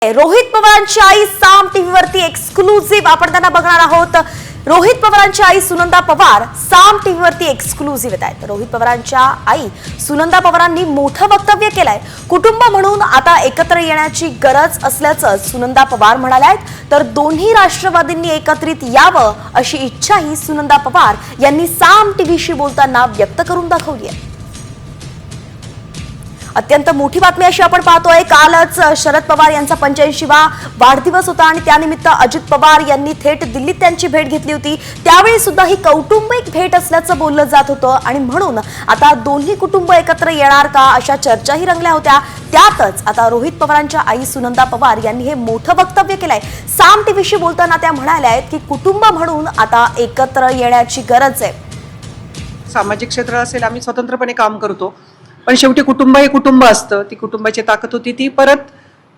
रोहित पवारांची आई साम टीव्हीवरती एक्सक्लुझिव्ह आपण त्यांना बघणार आहोत। रोहित पवारांची आई सुनंदा पवार साम टीव्हीवरती एक्सक्लुझिव्ह येत आहेत। रोहित पवारांच्या आई सुनंदा पवारांनी मोठं वक्तव्य केलंय। कुटुंब म्हणून आता एकत्र येण्याची गरज असल्याचं सुनंदा पवार म्हणाल्या आहेत। तर दोन्ही राष्ट्रवादींनी एकत्रित यावं अशी इच्छाही सुनंदा पवार यांनी साम टीव्हीशी बोलताना व्यक्त करून दाखवली आहे। अत्यंत मोठी बातमी अशी आपण पाहतोय। कालच शरद पवार यांचा 85वा वाढदिवस होता आणि त्यानिमित्त अजित पवार यांनी थेट दिल्लीत त्यांची भेट घेतली होती। त्यावेळी सुद्धा ही कौटुंबिक भेट असल्याचं बोललं जात होतं आणि म्हणून आता दोन्ही कुटुंब एकत्र येणार का अशा चर्चाही रंगल्या होत्या। त्यातच आता रोहित पवारांच्या आई सुनंदा पवार यांनी हे मोठं वक्तव्य केलंय। साम टीव्हीशी बोलताना त्या म्हणाल्या आहेत की कुटुंब म्हणून आता एकत्र येण्याची गरज आहे। सामाजिक क्षेत्र असेल आम्ही स्वतंत्रपणे काम करतो, पण शेवटी कुटुंब हे कुटुंब असतं। ती कुटुंबाची ताकद होती ती परत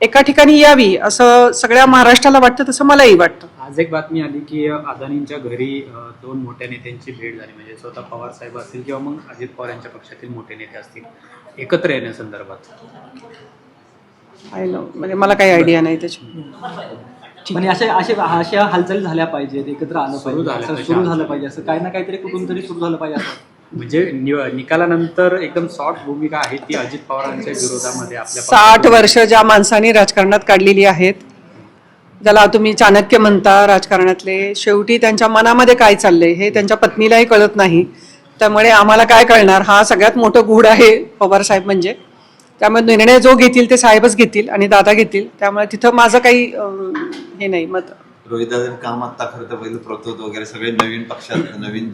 एका ठिकाणी यावी असं सगळ्या महाराष्ट्राला वाटतं, तसं मलाही वाटतं। आज एक बातमी आली की अदानींच्या घरी दोन मोठ्या नेत्यांची भेट झाली, म्हणजे स्वतः पवार साहेब असतील किंवा मग अजित पवार यांच्या पक्षातील मोठे नेते असतील एकत्र येण्यासंदर्भात। म्हणजे मला काही आयडिया नाही त्याची। म्हणजे अशा हालचाली झाल्या पाहिजेत, एकत्र आलं पाहिजे, सुरू झालं पाहिजे, असं काही ना काहीतरी कुठून तरी सुरू झालं पाहिजे असं। म्हणजे निकालानंतर एकदम सॉफ्ट भूमिका आहे ती अजित पवारांच्या विरोधामध्ये आपल्या 60 वर्ष ज्या माणसांनी राजकारणात काढलेली आहेत, ज्याला तुम्ही चाणक्य म्हणता राजकारणातले, शेवटी त्यांच्या मनामध्ये काय चाललंय हे त्यांच्या पत्नीलाही कळत नाही। त्यामुळे आम्हाला काय कळणार, हा सगळ्यात मोठं गूढ आहे पवार साहेब म्हणजे। त्यामुळे निर्णय जो घेतील ते साहेबच घेतील आणि दादा घेतील। त्यामुळे तिथं माझं काही हे नाही मत। रोहितदादांनी काम आता खरं तर पहिलं प्रतोद वगैरे सगळे नवीन पक्षात नवीन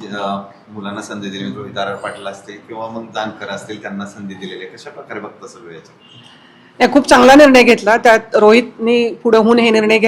मुलांना संधी दिली, रोहित आर पाटील असतील किंवा मग जानकर असतील, त्यांना संधी दिलेली आहे। कशा प्रकारे बघता सगळं याच्यात? खूप चांगला निर्णय घेतला त्यात रोहितनी पुढे होऊन हे निर्णय